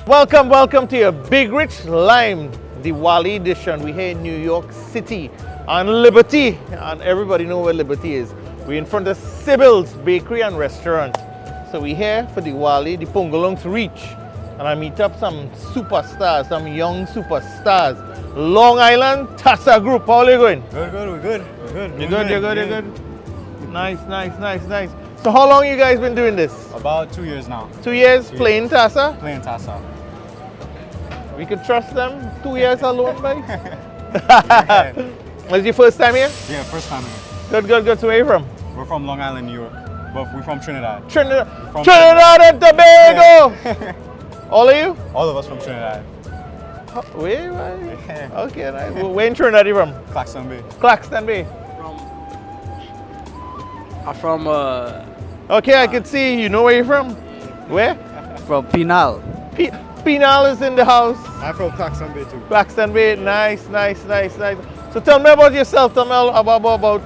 Welcome to your Big Rich Lime Diwali edition. We're here in New York City on Liberty, and everybody know where Liberty is. We're in front of Sibils Bakery and Restaurant. So we're here for Diwali, the Pungalongs reach, and I meet up some superstars, some young superstars. Long Island Tassa Group, how are you going? Good, we're good. You're good. Nice. So how long you guys been doing this? About 2 years now. 2 years playing Tassa? Playing Tassa. We could trust them 2 years alone, by. Was it your first time here? Yeah, first time here. Good. So where are you from? We're from Long Island, New York, but we're from Trinidad. Trinidad and Tobago! Yeah. All of you? All of us from Trinidad. Where? Okay, nice. Where in Trinidad are you from? Claxton Bay. Claxton Bay. I'm from Okay, I can see. You know where you're from? Where? from Pinal. Penal is in the house. I'm from Claxton Bay too. Claxton Bay. Nice. So tell me about yourself. Tell me about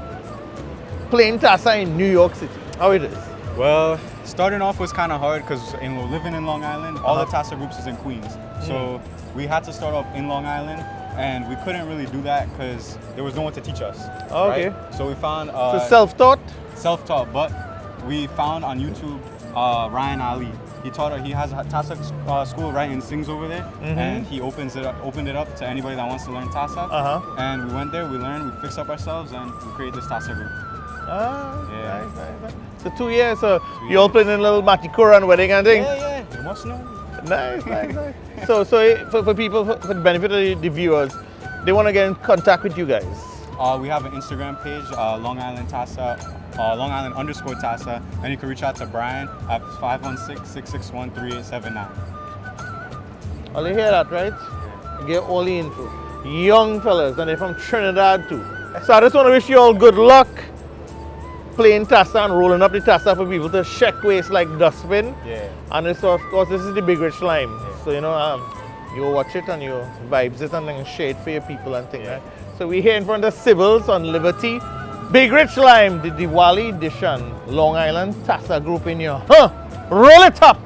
playing Tassa in New York City. How it is? Well, starting off was kind of hard because living in Long Island, all the Tassa groups is in Queens. So we had to start off in Long Island, and we couldn't really do that because there was no one to teach us. Okay. Right? So we found So self-taught? Self-taught, but we found on YouTube Ryan Ali. He has a Tassa school right in Sings over there, and he opened it up to anybody that wants to learn Tassa. And we went there, we learned, we fixed up ourselves, and we created this Tassa group. Yeah. Nice. So 2 years, so you all playing in a little Matikura and wedding and thing? Yeah. You must know. Nice. So for people, for the benefit of the viewers, they want to get in contact with you guys. We have an Instagram page, Long Island Tassa, Long Island _Tassa, and you can reach out to Brian at 516-661-3879. All you hear that, right? You get all the info. Young fellas, and they're from Trinidad too. So I just want to wish you all good luck playing Tassa and rolling up the Tassa for people to check waste like dustbin. Yeah. And this, of course, this is the Big Rich Lime. Yeah. So you watch it and you vibes it and then share it for your people and things, right? So we're here in front of Sibils on Liberty. Big Rich Lime, the Diwali edition. Long Island Tassa Group in here. Roll it up!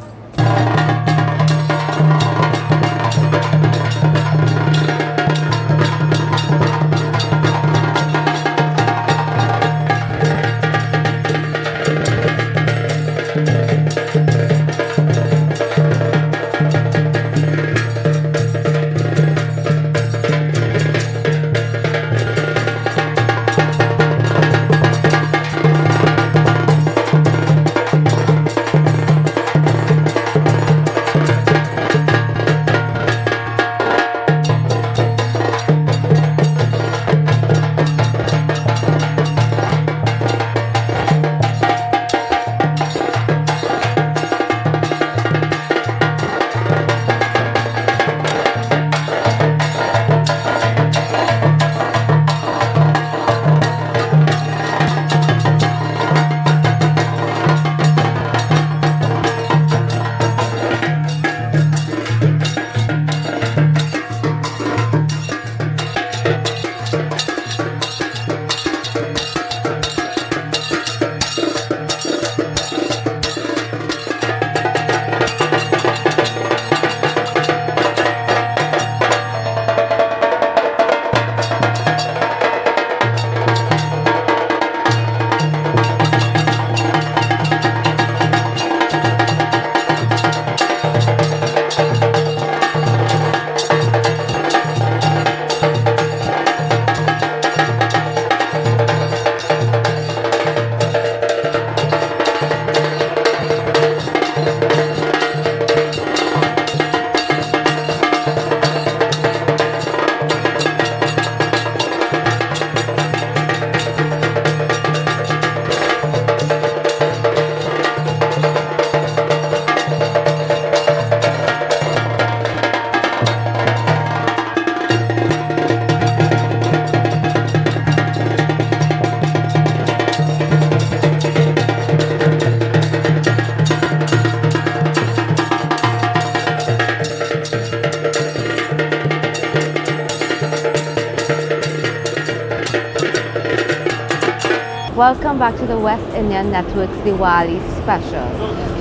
Welcome back to the West Indian Network's Diwali special.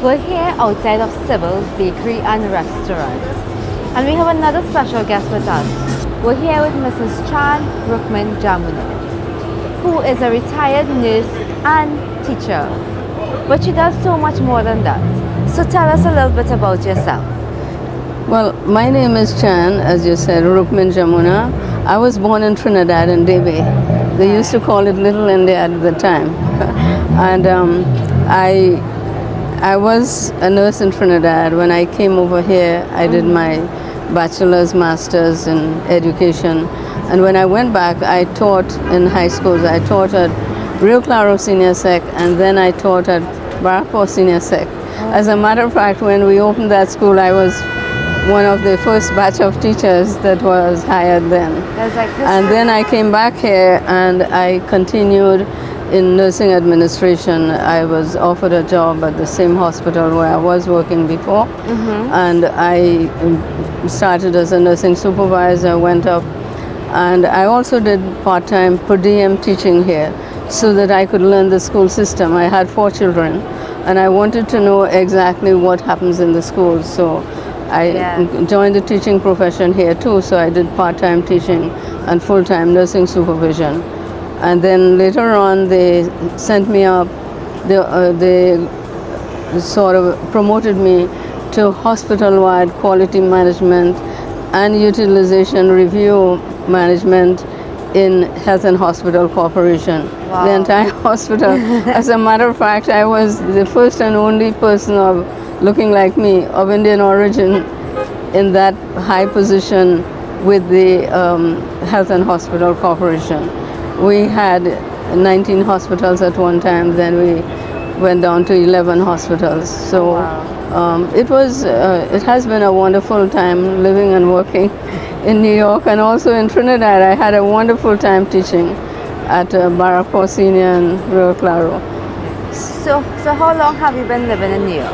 We're here outside of Sibils Bakery and Restaurant. And we have another special guest with us. We're here with Mrs. Chan Rukman Jamuna, who is a retired nurse and teacher. But she does so much more than that. So tell us a little bit about yourself. Well, my name is Chan, as you said, Rukman Jamuna. I was born in Trinidad and Tobago. They used to call it Little India at the time. And I was a nurse in Trinidad. When I came over here, I did my bachelor's, master's in education. And when I went back, I taught in high schools. I taught at Rio Claro Senior Sec, and then I taught at Barrackpore Senior Sec. As a matter of fact, when we opened that school, I was one of the first batch of teachers that was hired then. And then I came back here and I continued in nursing administration. I was offered a job at the same hospital where I was working before. And I started as a nursing supervisor, went up, and I also did part-time per diem teaching here so that I could learn the school system. I had 4 children and I wanted to know exactly what happens in the schools. So I joined the teaching profession here too, so I did part-time teaching and full-time nursing supervision. And then later on they sent me up, they sort of promoted me to hospital-wide quality management and utilization review management in Health and Hospital Corporation. Wow. The entire hospital. As a matter of fact, I was the first and only person of looking like me, of Indian origin, in that high position with the Health and Hospital Corporation. We had 19 hospitals at one time, then we went down to 11 hospitals. So it has been a wonderful time living and working in New York, and also in Trinidad. I had a wonderful time teaching at Barrackpore Senior and Rio Claro. So how long have you been living in New York?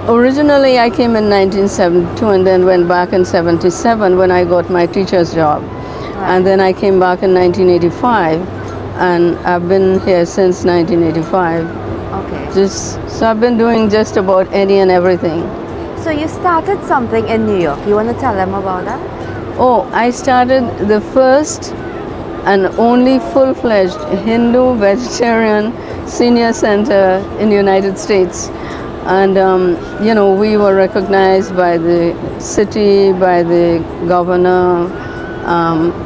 Originally I came in 1972 and then went back in 77 when I got my teacher's job. Right. And then I came back in 1985 and I've been here since 1985. Okay. So I've been doing just about any and everything. So you started something in New York. You want to tell them about that? Oh, I started the first and only full-fledged Hindu vegetarian senior center in the United States. And, you know, we were recognized by the city, by the governor.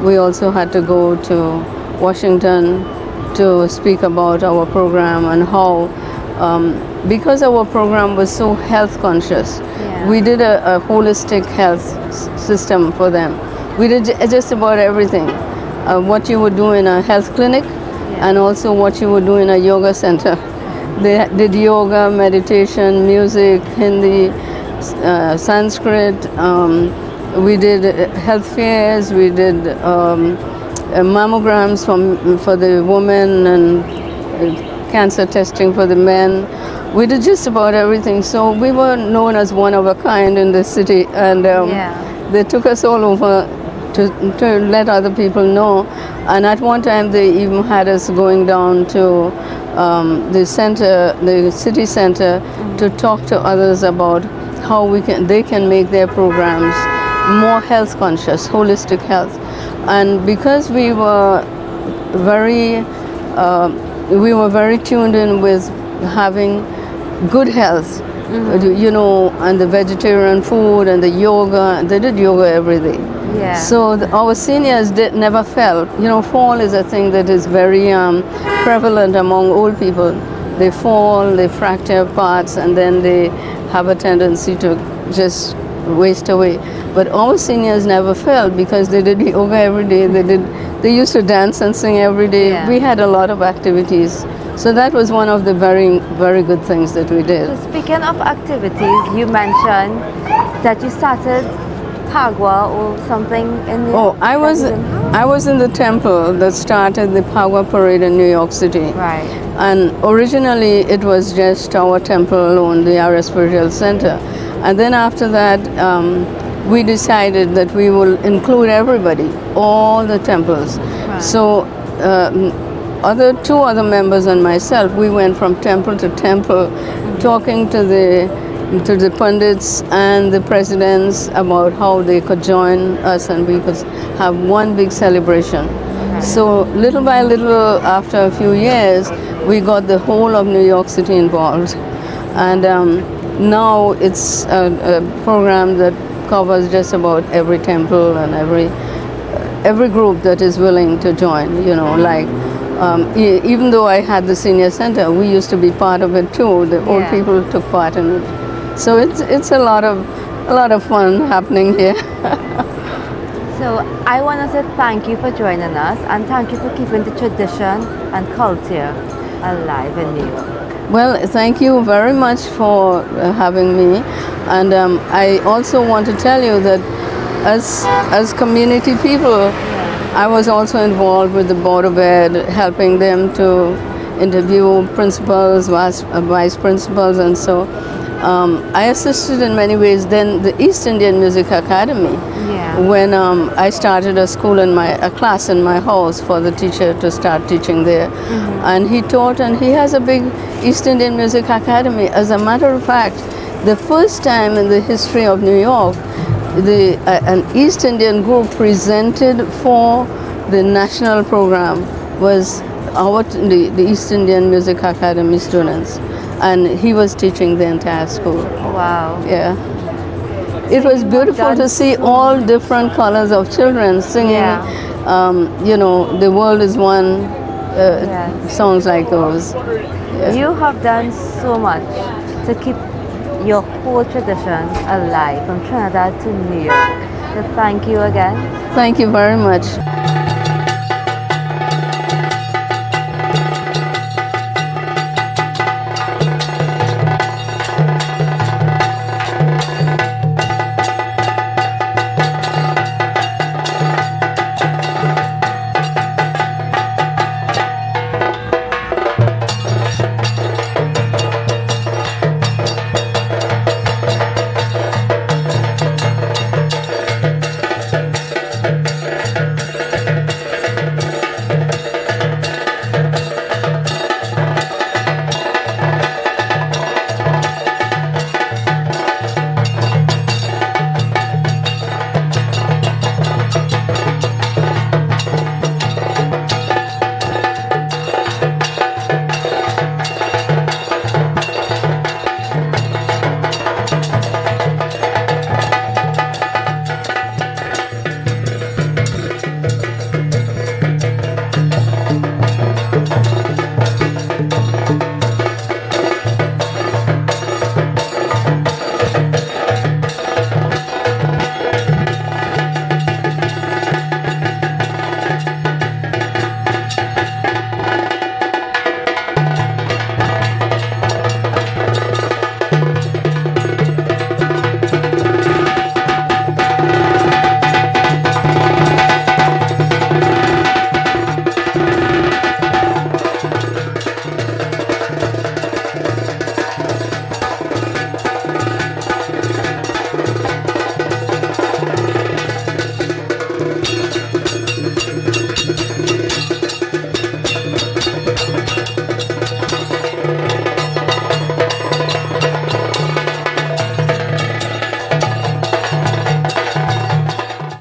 We also had to go to Washington to speak about our program and how, because our program was so health conscious, we did a holistic health system for them. We did just about everything. What you would do in a health clinic and also what you would do in a yoga center. They did yoga, meditation, music, Hindi, Sanskrit. We did health fairs. We did mammograms for the women and cancer testing for the men. We did just about everything. So we were known as one of a kind in the city, and they took us all over to let other people know. And at one time they even had us going down to the city center, to talk to others about how they can make their programs more health conscious, holistic health. And because we were very tuned in with having good health, you know, and the vegetarian food and the yoga, they did yoga every day. Yeah. So our seniors never fell. You know, fall is a thing that is very prevalent among old people. They fall, they fracture parts, and then they have a tendency to just waste away. But our seniors never fell because they did yoga every day. They used to dance and sing every day. Yeah. We had a lot of activities. So that was one of the very, very good things that we did. So speaking of activities, you mentioned that you started Pagwa or something in New York. Oh, I was in the temple that started the Pagwa parade in New York City. Right. And originally it was just our temple alone, the Arya Spiritual Center. And then after that, we decided that we will include everybody, all the temples. Right. So two other members and myself, we went from temple to temple, talking to the pundits and the presidents about how they could join us and we could have one big celebration. So little by little, after a few years, we got the whole of New York City involved. And now it's a program that covers just about every temple and every group that is willing to join, you know, like even though I had the senior center, we used to be part of it too. The old people took part in it. So it's a lot of fun happening here. So I want to say thank you for joining us and thank you for keeping the tradition and culture alive in New York. Well, thank you very much for having me. And I also want to tell you that as community people, I was also involved with the Board of Ed, helping them to interview principals, vice principals, and so I assisted in many ways. Then the East Indian Music Academy, when I started a class in my house for the teacher to start teaching there. And he taught, and he has a big East Indian Music Academy. As a matter of fact, the first time in the history of New York, an East Indian group presented for the national program was the East Indian Music Academy students, and he was teaching the entire school. Wow. Yeah. It was beautiful to see all different colors of children singing, you know, The World is One, songs like those. Yeah. You have done so much to keep your whole tradition alive from Trinidad to New York. So thank you again. Thank you very much.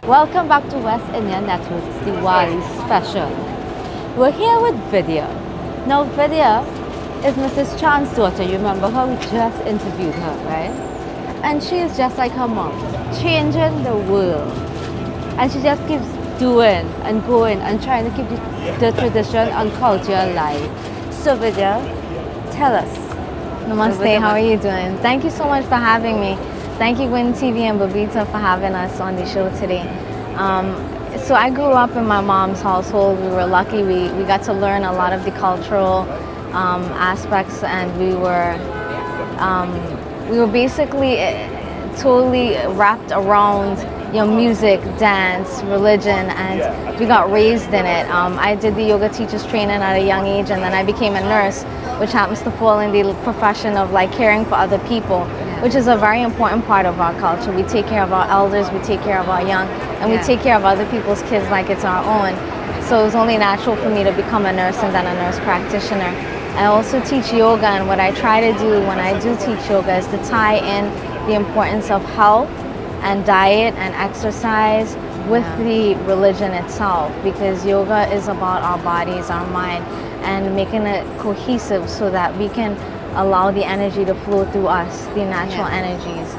Welcome back to West Indian Network's Diwali special. We're here with Vidya. Now Vidya is Mrs. Chan's daughter. You remember her? We just interviewed her, right? And she is just like her mom, changing the world. And she just keeps doing and going and trying to keep the tradition and culture alive. So Vidya, tell us. Namaste, how are you doing? Thank you so much for having me. Thank you, Gwyn TV and Babita, for having us on the show today. So I grew up in my mom's household. We were lucky. We got to learn a lot of the cultural aspects, and we were basically totally wrapped around music, dance, religion, and we got raised in it. I did the yoga teachers training at a young age, and then I became a nurse, which happens to fall in the profession of like caring for other people, which is a very important part of our culture. We take care of our elders, we take care of our young, and we take care of other people's kids like it's our own. So it was only natural for me to become a nurse and then a nurse practitioner. I also teach yoga, and what I try to do when I do teach yoga is to tie in the importance of health and diet and exercise with the religion itself, because yoga is about our bodies, our mind, and making it cohesive so that we can allow the energy to flow through us, the natural energies.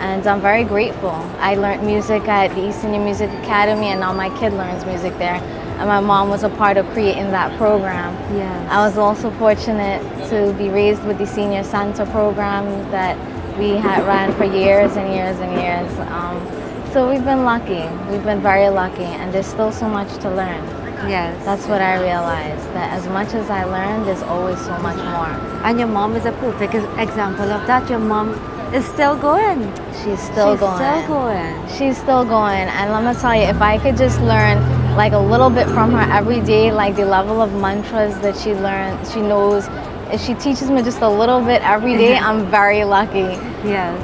And I'm very grateful. I learned music at the East Indian Music Academy, and now my kid learns music there. And my mom was a part of creating that program. Yes. I was also fortunate to be raised with the Senior Center program that we had run for years and years and years. So we've been lucky. We've been very lucky, and there's still so much to learn. Yes. That's what I realized, that as much as I learned, there's always so much more. And your mom is a perfect example of that. Your mom is still going. She's still going. Still going. She's still going. And let me tell you, if I could just learn like a little bit from her every day, like the level of mantras that she learns, she knows, if she teaches me just a little bit every day, I'm very lucky. Yes.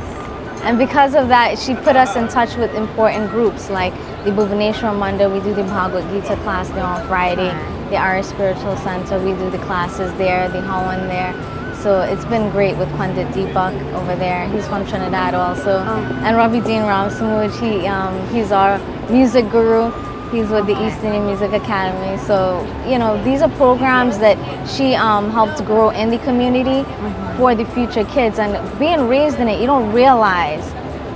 And because of that, she put us in touch with important groups like the Bhuvaneshwar Mandir. We do the Bhagavad Gita class there on Friday. Right. The Irish Spiritual Center, we do the classes there, the Hawan there. So it's been great with Pandit Deepak over there. He's from Trinidad also. And Ravi Dean Ramsamud, he's our music guru. He's with the East Indian Music Academy. So, you know, these are programs that she helped grow in the community for the future kids. And being raised in it, you don't realize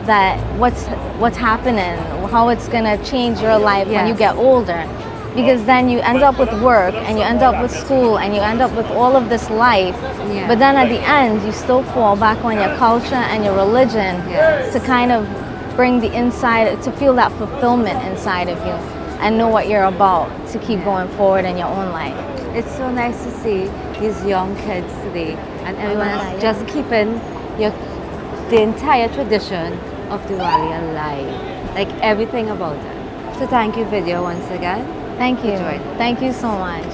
that what's happening, how it's gonna change your life when you get older. Because then you end up with work, and you end up with school, and you end up with all of this life. Yeah. But then at the end, you still fall back on your culture and your religion to kind of bring the inside, to feel that fulfillment inside of you and know what you're about to keep going forward in your own life. It's so nice to see these young kids today, and everyone is just keeping the entire tradition of Diwali alive, like everything about it. So thank you, Vidya, once again. Thank you. Enjoy. Thank you so much.